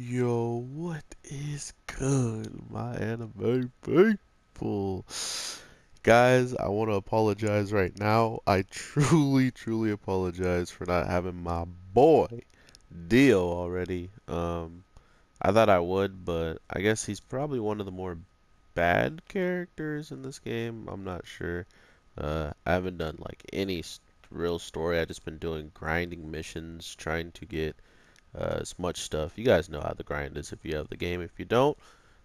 Yo, what is good, my anime people? Guys, I want to apologize right now. I truly apologize for not having my boy Dio already. I thought I would, but I guess he's probably one of the more bad characters in this game. I'm not sure. I haven't done like any real story. I just been doing grinding missions, trying to get as much stuff. You guys know how the grind is if you have the game. If you don't,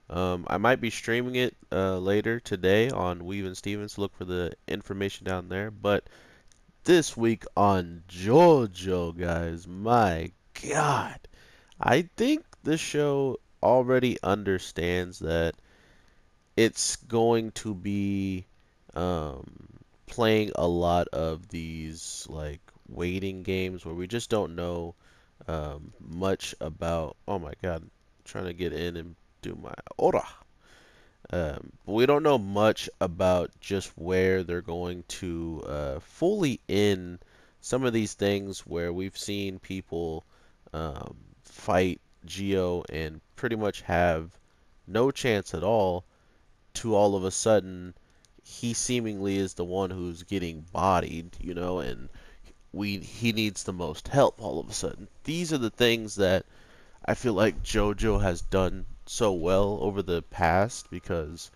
I might be streaming it later today on Weevensteven, so look for the information down there. But this week on JoJo, guys, my God, I think the show already understands that it's going to be um, playing a lot of these like waiting games where we just don't know much about. Oh my God, I'm trying to get in and do my ora. But we don't know much about just where they're going to fully in some of these things where we've seen people fight Geo and pretty much have no chance at all of a sudden he seemingly is the one who's getting bodied, and he needs the most help all of a sudden. These are the things that I feel like JoJo has done so well over the past because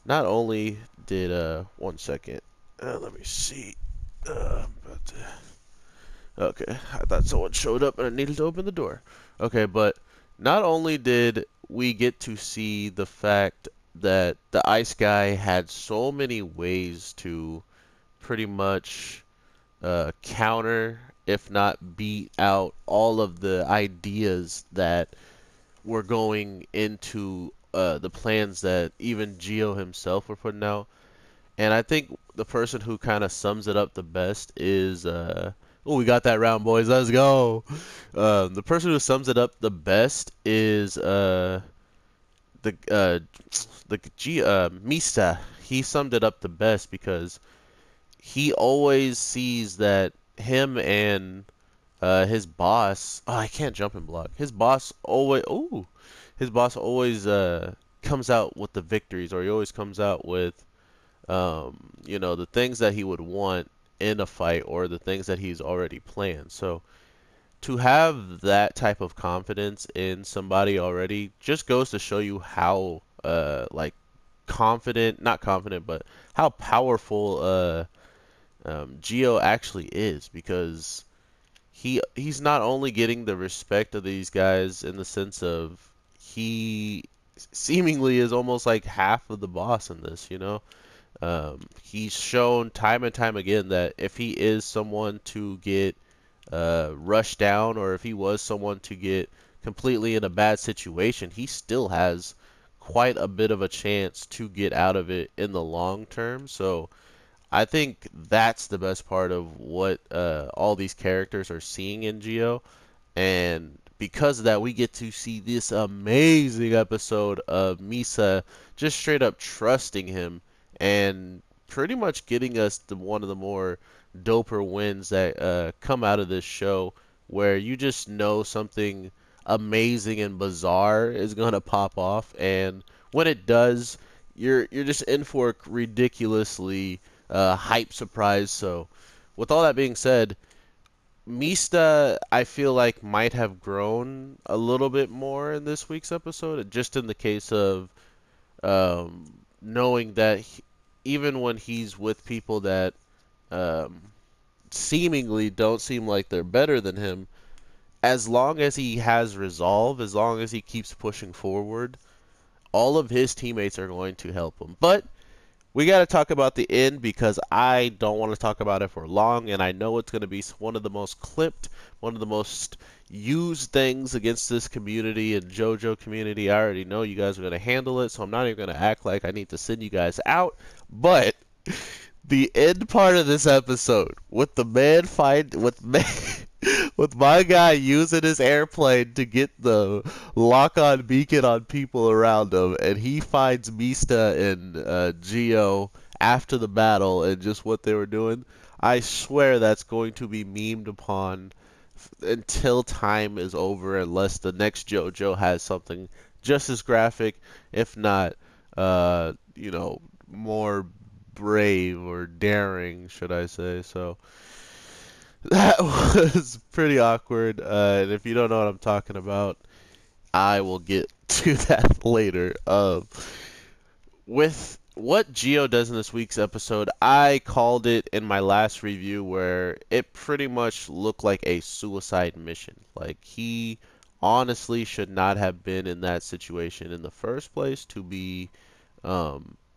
not only did one second, let me see. But, okay, I thought someone showed up and I needed to open the door. Okay, but not only did we get to see the fact that the ice guy had so many ways to pretty much counter, if not beat out, all of the ideas that were going into the plans that even Geo himself were putting out. And I think the person who kind of sums it up the best is oh, we got that round, boys. Let's go. The person who sums it up the best is the Mista. He summed it up the best because he always sees that him and his boss. Oh, I can't jump and block. His boss always. Ooh, his boss always comes out with the victories, or he always comes out with the things that he would want in a fight, or the things that he's already planned. So to have that type of confidence in somebody already just goes to show you how like confident, not confident, but how powerful Geo actually is because he's not only getting the respect of these guys in the sense of he seemingly is almost like half of the boss in this. He's shown time and time again that if he is someone to get rushed down, or if he was someone to get completely in a bad situation, he still has quite a bit of a chance to get out of it in the long term. So I think that's the best part of what all these characters are seeing in Geo. And because of that, we get to see this amazing episode of Misa just straight up trusting him and pretty much getting us one of the more doper wins that come out of this show, where you just know something amazing and bizarre is gonna pop off, and when it does, you're just in for a ridiculously hype surprise. So, with all that being said, Mista, I feel like might have grown a little bit more in this week's episode, just in the case of knowing that even when he's with people that um, seemingly don't seem like they're better than him, as long as he has resolve, as long as he keeps pushing forward, all of his teammates are going to help him. But we got to talk about the end because I don't want to talk about it for long, and I know it's going to be one of the most clipped, one of the most used things against this community and JoJo community. I already know you guys are going to handle it, so I'm not even going to act like I need to send you guys out. But the end part of this episode with the man fight with my guy using his airplane to get the lock-on beacon on people around him, and he finds Mista and Geo after the battle and just what they were doing. I swear that's going to be memed upon until time is over, unless the next JoJo has something just as graphic, if not, more brave or daring, should I say. So that was pretty awkward. And if you don't know what I'm talking about, I will get to that later. With what Geo does in this week's episode, I called it in my last review where it pretty much looked like a suicide mission. Like, he honestly should not have been in that situation in the first place to be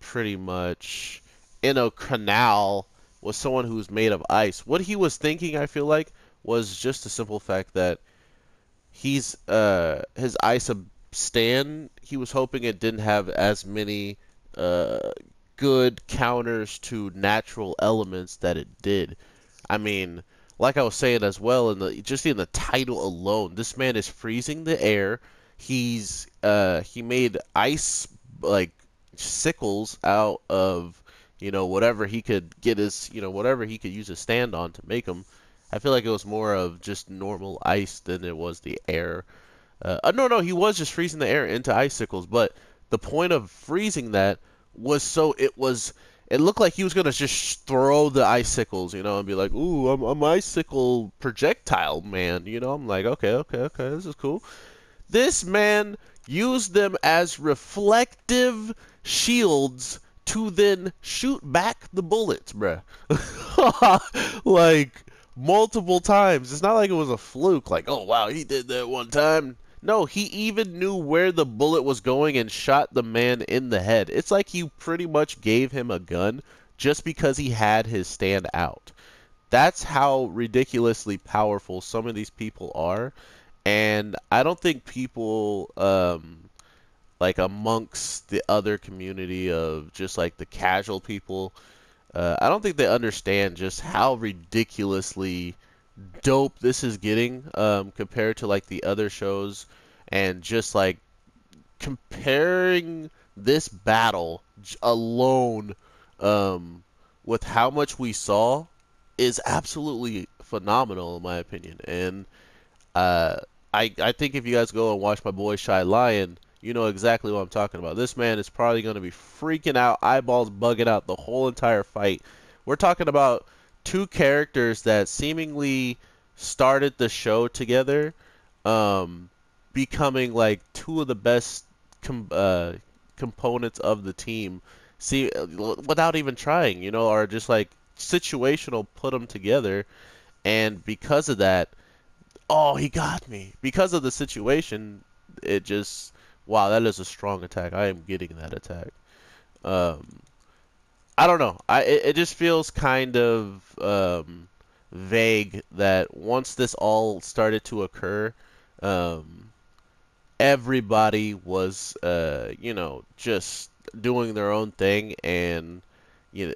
pretty much in a canal with someone who's made of ice. What he was thinking, I feel like, was just the simple fact that his ice stand, he was hoping it didn't have as many uh good counters to natural elements that it did. I mean, like I was saying as well, in the title alone, this man is freezing the air. He made ice, like, sickles out of whatever he could get his whatever he could use his stand on to make them. I feel like it was more of just normal ice than it was the air. No, he was just freezing the air into icicles, but the point of freezing that was so it looked like he was gonna just throw the icicles, and be like, "Ooh, I'm icicle projectile man." I'm like, okay, this is cool. This man used them as reflective shields to then shoot back the bullets, bruh. Like, multiple times. It's not like it was a fluke, like, oh wow, he did that one time. No, he even knew where the bullet was going and shot the man in the head. It's like you pretty much gave him a gun just because he had his stand out. That's how ridiculously powerful some of these people are. And I don't think people, like, amongst the other community of just like the casual people, I don't think they understand just how ridiculously dope this is getting, compared to like the other shows, and just like comparing this battle alone, um, with how much we saw, is absolutely phenomenal in my opinion. And uh, I think if you guys go and watch my boy Shy Lion, you know exactly what I'm talking about. This man is probably going to be freaking out, eyeballs bugging out the whole entire fight. We're talking about two characters that seemingly started the show together, um, becoming like two of the best components of the team. See, without even trying, or just like situational put them together, and because of that, oh, he got me. Because of the situation, it just, wow, that is a strong attack. I am getting that attack. Um, I don't know. It just feels kind of vague that once this all started to occur, um, everybody was, just doing their own thing, and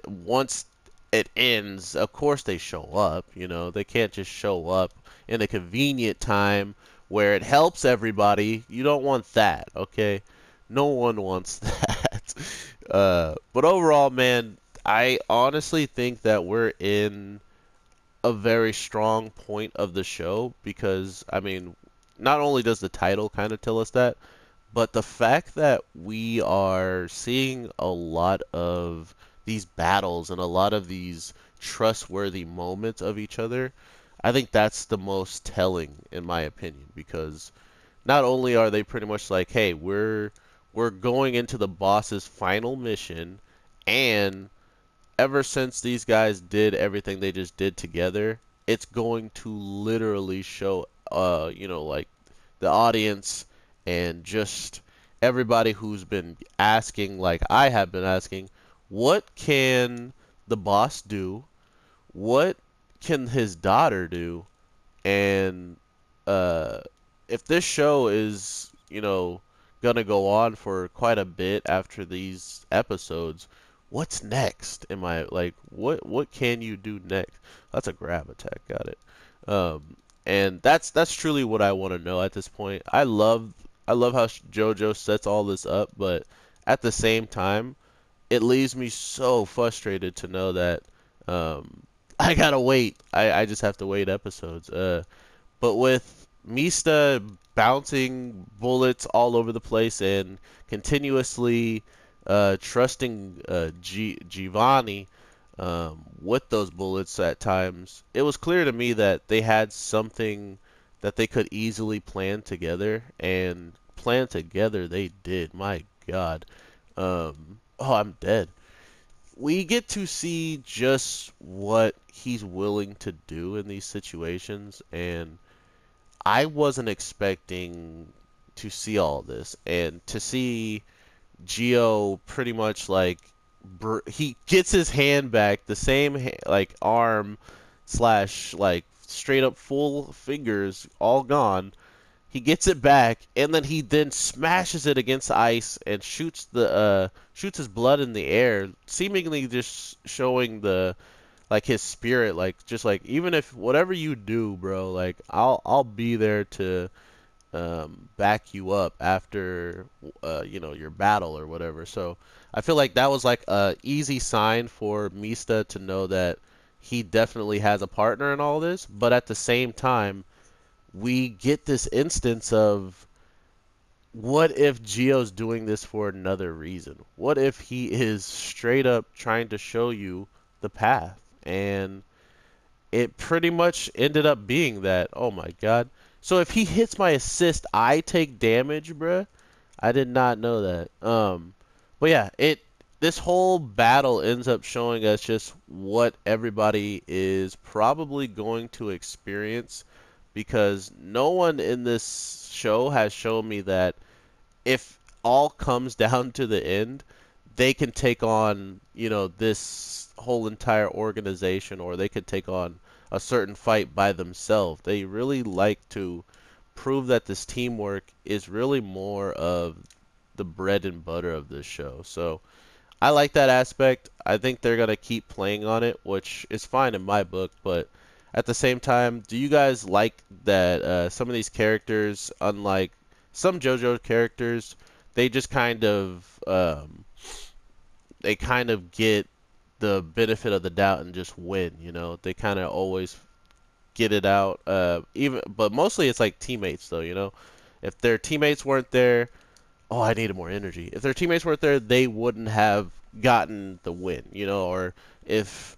once it ends, of course they show up. They can't just show up in a convenient time where it helps everybody. You don't want that, okay? No one wants that. But overall, man, I honestly think that we're in a very strong point of the show because, I mean, not only does the title kind of tell us that, but the fact that we are seeing a lot of these battles and a lot of these trustworthy moments of each other, I think that's the most telling in my opinion, because not only are they pretty much like, hey, we're going into the boss's final mission, and ever since these guys did everything they just did together, it's going to literally show, like, the audience and just everybody who's been asking, like I have been asking, what can the boss do? What can his daughter do? And uh, if this show is, gonna go on for quite a bit after these episodes, what's next? Am I like, what can you do next? That's a grab attack, got it. And that's truly what I want to know at this point. I love how JoJo sets all this up, but at the same time, it leaves me so frustrated to know that, um, I gotta wait. I just have to wait episodes. But with Mista bouncing bullets all over the place and continuously trusting Giovanni with those bullets at times, it was clear to me that they had something that they could easily plan together, and plan together they did. My God. Oh, I'm dead. We get to see just what he's willing to do in these situations, and I wasn't expecting to see all this and to see Geo pretty much like he gets his hand back, the same like arm slash like straight up full fingers all gone. He gets it back and then he then smashes it against the ice and shoots his blood in the air, seemingly just showing the like his spirit, like just like even if whatever you do, bro, like I'll be there to back you up after your battle or whatever. So I feel like that was like a easy sign for Mista to know that he definitely has a partner in all this. But at the same time, we get this instance of what if Geo's doing this for another reason? What if he is straight up trying to show you the path? And it pretty much ended up being that. Oh my God. So if he hits my assist, I take damage, bruh. I did not know that. But yeah, this whole battle ends up showing us just what everybody is probably going to experience, because no one in this show has shown me that if all comes down to the end, they can take on, this whole entire organization, or they could take on a certain fight by themselves. They really like to prove that this teamwork is really more of the bread and butter of this show. So I like that aspect. I think they're going to keep playing on it, which is fine in my book, but at the same time, do you guys like that some of these characters, unlike some JoJo characters, they just kind of get the benefit of the doubt and just win, They kind of always get it out. But mostly it's like teammates though, If their teammates weren't there, oh, I needed more energy. If their teammates weren't there, they wouldn't have gotten the win, Or if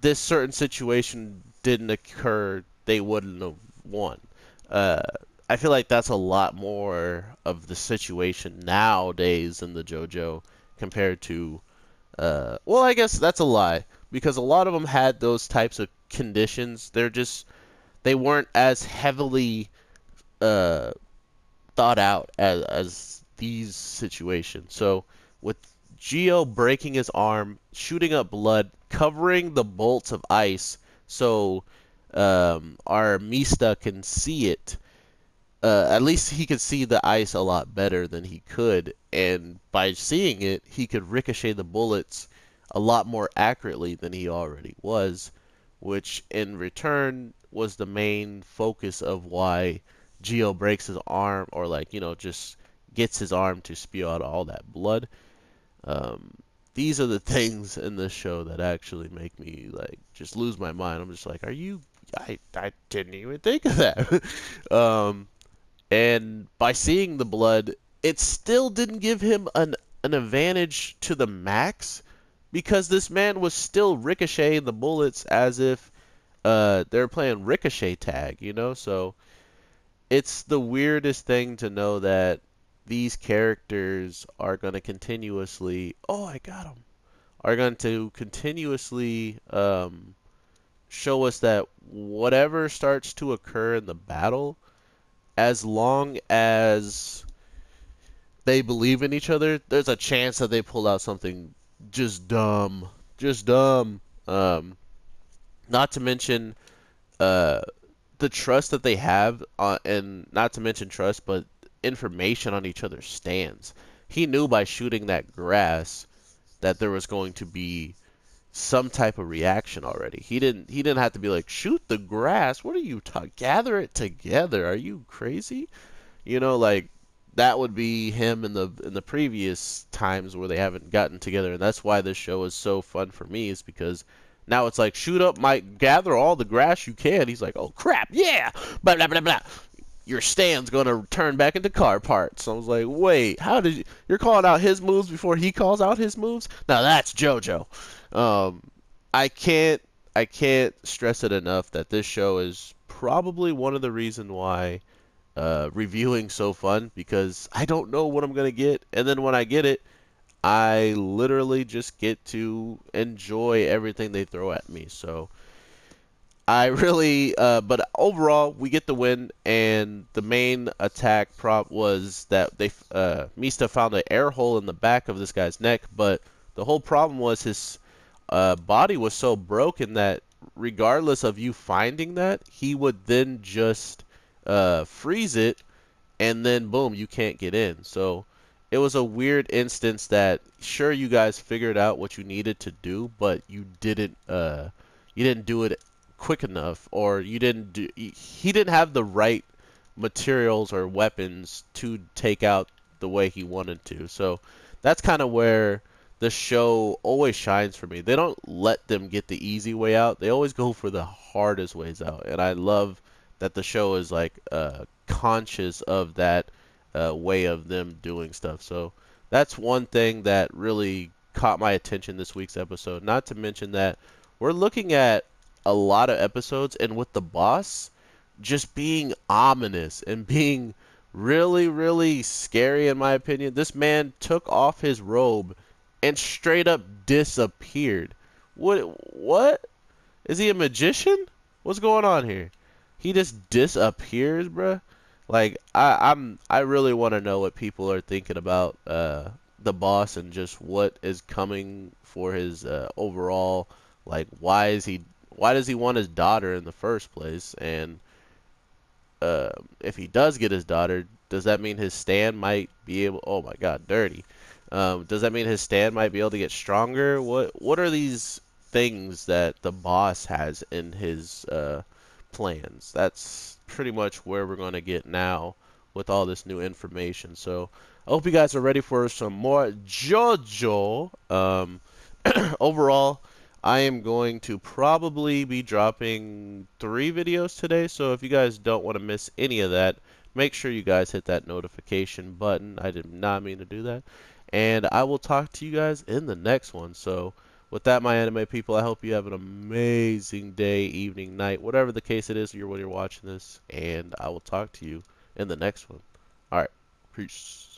this certain situation didn't occur, they wouldn't have won. Uh, I feel like that's a lot more of the situation nowadays in the JoJo compared to well, I guess that's a lie, because a lot of them had those types of conditions. They weren't as heavily uh, thought out as these situations. So with Geo breaking his arm, shooting up blood, covering the bolts of ice, so our Mista can see it. At least he could see the ice a lot better than he could, and by seeing it, he could ricochet the bullets a lot more accurately than he already was, which in return was the main focus of why Geo breaks his arm, or like, just gets his arm to spew out all that blood. Um, these are the things in this show that actually make me like just lose my mind. I'm just like, are you? I didn't even think of that. And by seeing the blood, it still didn't give him an advantage to the max, because this man was still ricocheting the bullets as if they're playing ricochet tag, So it's the weirdest thing to know that these characters are going to continuously, oh, I got him, are going to continuously show us that whatever starts to occur in the battle, as long as they believe in each other, there's a chance that they pull out something just dumb, just dumb. Not to mention uh, the trust that they have, and not to mention trust, but information on each other's stands. He knew by shooting that grass that there was going to be some type of reaction already. He didn't have to be like, shoot the grass. What are you talking? Gather it together. Are you crazy? Like that would be him in the previous times where they haven't gotten together, and that's why this show is so fun for me, is because Now it's like, shoot up, Mike, gather all the grass you can. He's like, oh crap, yeah, blah blah blah blah. Your stand's gonna turn back into car parts. I was like, wait, how did you're calling out his moves before he calls out his moves? Now that's JoJo. Um, I can't stress it enough that this show is probably one of the reason why reviewing so fun, because I don't know what I'm gonna get, and then when I get it, I literally just get to enjoy everything they throw at me. So I really, but overall, we get the win, and the main attack prop was that Mista found an air hole in the back of this guy's neck, but the whole problem was his body was so broken that regardless of you finding that, he would then just freeze it, and then boom, you can't get in. So it was a weird instance that sure you guys figured out what you needed to do, but you didn't do it quick enough, or you didn't do he didn't have the right materials or weapons to take out the way he wanted to. So that's kind of where the show always shines for me. They don't let them get the easy way out. They always go for the hardest ways out. And I love that the show is like conscious of that way of them doing stuff. So that's one thing that really caught my attention this week's episode. Not to mention that we're looking at a lot of episodes, and with the boss just being ominous and being really, really scary, in my opinion. This man took off his robe and straight up disappeared. What? Is he a magician? What's going on here? He just disappears, bruh. Like I really want to know what people are thinking about the boss and just what is coming for his overall, like why does he want his daughter in the first place? And if he does get his daughter, does that mean his stand might be able? Oh my God, dirty. Does that mean his stand might be able to get stronger? What are these things that the boss has in his plans? That's pretty much where we're going to get now with all this new information. So I hope you guys are ready for some more JoJo. Overall, I am going to probably be dropping 3 videos today, so if you guys don't want to miss any of that, make sure you guys hit that notification button. I did not mean to do that. And I will talk to you guys in the next one. So with that, my anime people, I hope you have an amazing day, evening, night, whatever the case it is when you're watching this. And I will talk to you in the next one. Alright, peace.